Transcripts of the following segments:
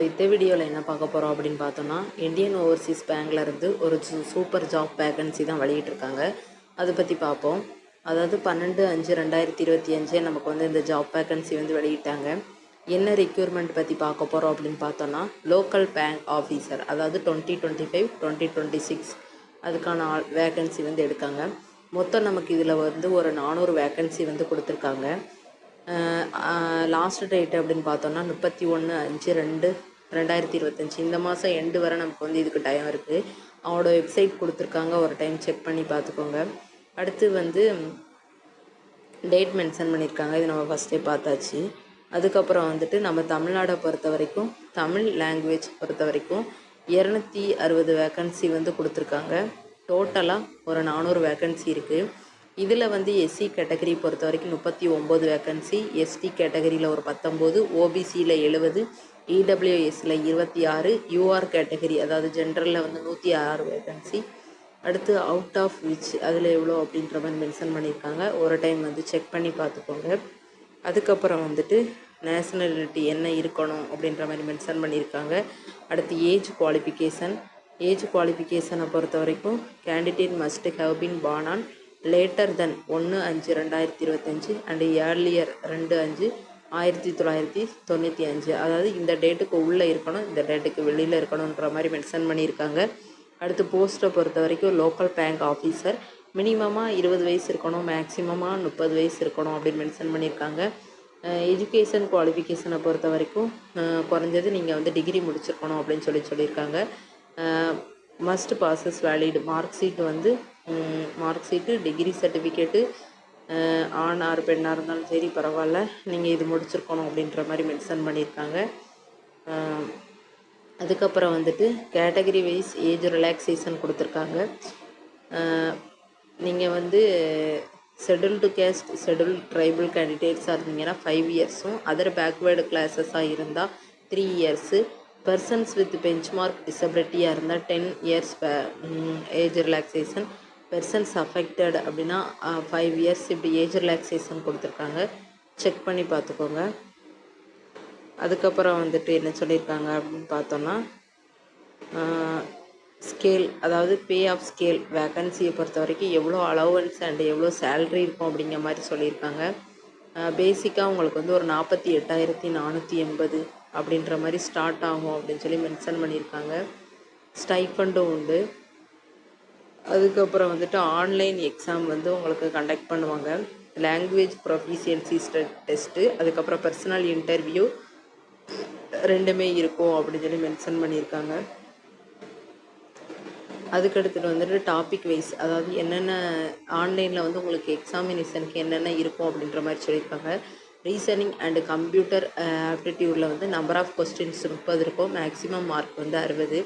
இந்த வீடியோவில் என்ன பார்க்க போகிறோம் அப்படின்னு பார்த்தோம்னா, இந்தியன் ஓவர்சீஸ் பேங்க்லேருந்து ஒரு சூப்பர் ஜாப் வேகன்சி தான் வெளியிட்டிருக்காங்க. அதை பற்றி பார்ப்போம். அதாவது 12/5/2025 நமக்கு வந்து இந்த ஜாப் வேகன்சி வந்து வெளியிட்டாங்க. என்ன ரெக்யூர்மெண்ட் பற்றி பார்க்க போகிறோம் அப்படின்னு பார்த்தோம்னா, லோக்கல் பேங்க் ஆஃபீஸர், அதாவது 2025 2026 அதுக்கான வேகன்சி வந்து எடுக்காங்க. மொத்தம் நமக்கு இதில் வந்து ஒரு 400 வேகன்சி வந்து கொடுத்துருக்காங்க. லாஸ்ட் டேட் அப்படின்னு பார்த்தோன்னா 31/5/2025 இந்த மாதம் எண்டு வரை நமக்கு வந்து இதுக்கு டைம் இருக்குது. அவங்களோட வெப்சைட் கொடுத்துருக்காங்க, ஒரு டைம் செக் பண்ணி பார்த்துக்கோங்க. அடுத்து வந்து டேட் மென்ஷன் பண்ணியிருக்காங்க, இது நம்ம ஃபஸ்ட்டே பார்த்தாச்சு. அதுக்கப்புறம் வந்துட்டு நம்ம தமிழ்நாடை பொறுத்த வரைக்கும், தமிழ் லாங்குவேஜ் பொறுத்த வரைக்கும் 260 வேக்கன்சி வந்து கொடுத்துருக்காங்க. டோட்டலாக ஒரு 400 வேக்கன்சி இருக்குது. இதில் வந்து எஸ்சி கேட்டகரி பொறுத்த வரைக்கும் 39 வேக்கன்சி, எஸ்டி கேட்டகரியில் ஒரு 19, ஓபிசியில் 70, இடபிள்யூஎஸில் 26, யூஆர் கேட்டகரி அதாவது ஜென்ரலில் வந்து 106 வேக்கன்சி. அடுத்து அவுட் ஆஃப் விச் அதில் எவ்வளோ அப்படின்ற மாதிரி மென்ஷன் பண்ணியிருக்காங்க, ஒரு டைம் வந்து செக் பண்ணி பார்த்துக்கோங்க. அதுக்கப்புறம் வந்துட்டு நேஷ்னாலிட்டி என்ன இருக்கணும் அப்படின்ற மாதிரி மென்ஷன் பண்ணியிருக்காங்க. அடுத்து ஏஜ் குவாலிஃபிகேஷனை பொறுத்த வரைக்கும் candidate must have been born on later than 1/5/2025 and earlier 2/5/1995, அதாவது இந்த டேட்டுக்கு உள்ளே இருக்கணும், இந்த டேட்டுக்கு வெளியில் இருக்கணுன்ற மாதிரி மென்ஷன் பண்ணியிருக்காங்க. அடுத்து போஸ்ட்டை பொறுத்த வரைக்கும் லோக்கல் பேங்க் ஆஃபீஸர் மினிமமாக 20 வயசு இருக்கணும், மேக்ஸிமமாக 30 வயசு இருக்கணும் அப்படின்னு மென்ஷன் பண்ணியிருக்காங்க. எஜுகேஷன் குவாலிஃபிகேஷனை பொறுத்த வரைக்கும் குறைஞ்சது நீங்கள் வந்து டிகிரி முடிச்சிருக்கணும் அப்படின்னு சொல்லியிருக்காங்க. Must bosses valid mark sheet, degree certificate, ஆண் ஆர் பெண்ணாக இருந்தாலும் சரி பரவாயில்ல, நீங்கள் இது முடிச்சிருக்கணும் அப்படின்ற மாதிரி மென்ஷன் பண்ணியிருக்காங்க. அதுக்கப்புறம் வந்துட்டு கேட்டகரி வைஸ் ஏஜ் ரிலாக்ஸேஷன் கொடுத்துருக்காங்க. நீங்கள் வந்து ஷெட்யூல்டு கேஸ்ட், ஷெட்யூல்டு ட்ரைபல் கேண்டிடேட்ஸாக இருந்தீங்கன்னா 5 இயர்ஸும், அதர் பேக்வேர்டு கிளாஸஸாக இருந்தால் 3 இயர்ஸு, பர்சன்ஸ் வித் பெஞ்ச்மார்க் டிசபிலிட்டியாக இருந்தால் 10 years age relaxation, persons affected அப்படின்னா 5 இயர்ஸ், இப்படி ஏஜ் ரிலாக்ஸேஷன் கொடுத்துருக்காங்க. செக் பண்ணி பார்த்துக்கோங்க. அதுக்கப்புறம் வந்துட்டு என்ன சொல்லியிருக்காங்க அப்படின்னு பார்த்தோன்னா, ஸ்கேல் அதாவது பே ஆஃப் ஸ்கேல் வேக்கன்சியை பொறுத்த வரைக்கும் எவ்வளோ அலவன்ஸ் அண்ட் எவ்வளோ சேல்ரி இருக்கும் அப்படிங்கிற மாதிரி சொல்லியிருக்காங்க. பேசிக்காக உங்களுக்கு வந்து ஒரு 48,480 அப்படின்ற மாதிரி ஸ்டார்ட் ஆகும் அப்படின்னு சொல்லி மென்ஷன் பண்ணியிருக்காங்க. ஸ்டைஃபண்டும் உண்டு. அதுக்கப்புறம் வந்துட்டு ஆன்லைன் எக்ஸாம் வந்து உங்களுக்கு கண்டக்ட் பண்ணுவாங்க. லாங்குவேஜ் ப்ரொஃபிஷியன்சி டெஸ்ட்டு, அதுக்கப்புறம் பர்சனல் இன்டர்வியூ ரெண்டுமே இருக்கும் அப்படின்னு சொல்லி மென்ஷன் பண்ணியிருக்காங்க. அதுக்கடுத்துட்டு வந்துட்டு டாபிக் வைஸ், அதாவது என்னென்ன ஆன்லைனில் வந்து உங்களுக்கு எக்ஸாமினேஷனுக்கு என்னென்ன இருக்கும் அப்படின்ற மாதிரி சொல்லியிருக்காங்க. ரீசனிங் அண்டு கம்ப்யூட்டர் ஆப்டிடியூடில் வந்து நம்பர் ஆஃப் கொஸ்டின்ஸ் 30 இருக்கும், மேக்ஸிமம் மார்க் வந்து 60.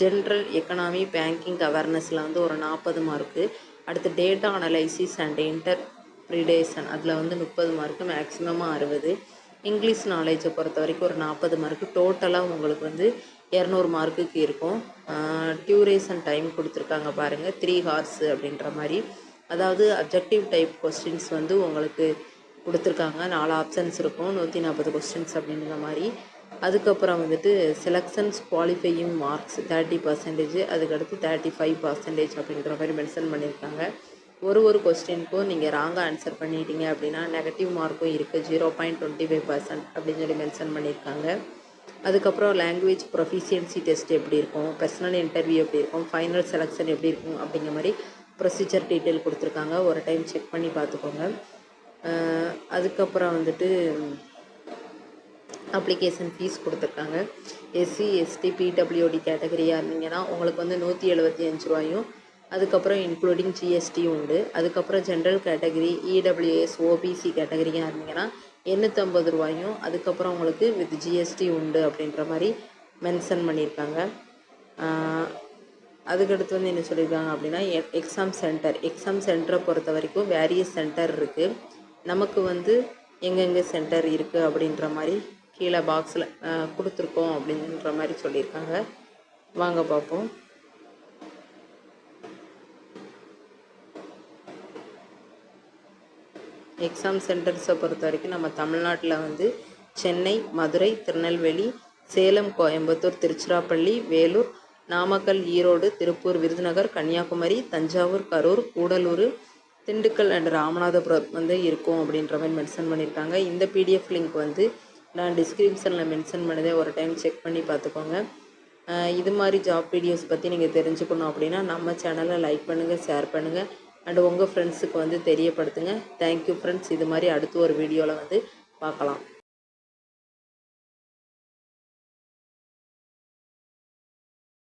ஜென்ரல் எக்கனாமி பேங்கிங் அவேர்னஸில் வந்து ஒரு 40 மார்க்கு. அடுத்து டேட்டா அனலைசிஸ் அண்ட் இன்டர்பிரிடேஷன் அதில் வந்து 30 மார்க்கு, மேக்ஸிமமாக 60. இங்கிலீஷ் நாலேஜை பொறுத்த வரைக்கும் ஒரு 40 மார்க்கு. டோட்டலாக உங்களுக்கு வந்து 200 மார்க்குக்கு இருக்கும். டியூரேஷன் டைம் கொடுத்துருக்காங்க பாருங்கள், 3 hours அப்படின்ற மாதிரி. அதாவது அப்ஜெக்டிவ் டைப் கொஸ்டின்ஸ் வந்து உங்களுக்கு கொடுத்துருக்காங்க, 4 ஆப்ஷன்ஸ் இருக்கும், 140 கொஸ்டின்ஸ் அப்படின்ற மாதிரி. அதுக்கப்புறம் வந்துட்டு செலெக்ஷன்ஸ் குவாலிஃபையிங் மார்க்ஸ் 30%, அதுக்கடுத்து 35% அப்படின்ற மாதிரி மென்ஷன் பண்ணியிருக்காங்க. ஒரு கொஸ்டினுக்கும் நீங்கள் ராங்காக ஆன்சர் பண்ணிட்டீங்க அப்படின்னா நெகட்டிவ் மார்க்கும் இருக்குது, 0.25% அப்படின்னு சொல்லி மென்ஷன் பண்ணியிருக்காங்க. அதுக்கப்புறம் லாங்குவேஜ் ப்ரொஃபிஷியன்சி டெஸ்ட் எப்படி இருக்கும், பர்சனல் இன்டர்வியூ எப்படி இருக்கும், ஃபைனல் செலெக்ஷன் எப்படி இருக்கும் அப்படிங்கிற மாதிரி ப்ரொசீஜர் டீட்டெயில் கொடுத்துருக்காங்க, ஒரு டைம் செக் பண்ணி பார்த்துக்கோங்க. அதுக்கப்புறம் வந்துட்டு அப்ளிகேஷன் ஃபீஸ் கொடுத்துருக்காங்க. எஸ்சி எஸ்டி பிடபிள்யூடி கேட்டகரியாக இருந்தீங்கன்னா உங்களுக்கு வந்து 175 ரூபாயும், அதுக்கப்புறம் இன்க்ளூடிங் ஜிஎஸ்டி உண்டு. அதுக்கப்புறம் ஜென்ரல் கேட்டகரி, இடபிள்யூஎஸ், ஓபிசி கேட்டகரியாக இருந்தீங்கன்னா 850 ரூபாயும், அதுக்கப்புறம் உங்களுக்கு வித் ஜிஎஸ்டி உண்டு அப்படின்ற மாதிரி மென்ஷன் பண்ணியிருக்காங்க. அதுக்கடுத்து வந்து என்ன சொல்லியிருக்காங்க அப்படின்னா, எக்ஸாம் சென்டரை பொறுத்த வரைக்கும் வேரியஸ் சென்டர் இருக்குது. நமக்கு வந்து எங்கெங்கே சென்டர் இருக்குது அப்படின்ற மாதிரி கீழே பாக்ஸில் கொடுத்துருக்கோம் அப்படின்ற மாதிரி சொல்லியிருக்காங்க. வாங்க பார்ப்போம். எக்ஸாம் சென்டர்ஸை பொறுத்த வரைக்கும் நம்ம தமிழ்நாட்டில் வந்து சென்னை, மதுரை, திருநெல்வேலி, சேலம், கோயம்புத்தூர், திருச்சிராப்பள்ளி, வேலூர், நாமக்கல், ஈரோடு, திருப்பூர், விருதுநகர், கன்னியாகுமரி, தஞ்சாவூர், கரூர், கூடலூர், திண்டுக்கல் அண்ட் ராமநாதபுரம் வந்து இருக்கும் அப்படின்ற மாதிரி மென்ஷன் பண்ணியிருக்காங்க. இந்த பிடிஎஃப் லிங்க் வந்து நான் டிஸ்கிரிப்ஷனில் மென்ஷன் பண்ணதே ஒரு டைம் செக் பண்ணி பார்த்துக்கோங்க. இது மாதிரி ஜாப் வீடியோஸ் பற்றி நீங்கள் தெரிஞ்சுக்கணும் அப்படின்னா நம்ம சேனலை லைக் பண்ணுங்கள், ஷேர் பண்ணுங்கள் அண்ட் உங்கள் ஃப்ரெண்ட்ஸுக்கு வந்து தெரியப்படுத்துங்க. Thank you friends. இது மாதிரி அடுத்து ஒரு வீடியோவில் வந்து பார்க்கலாம்.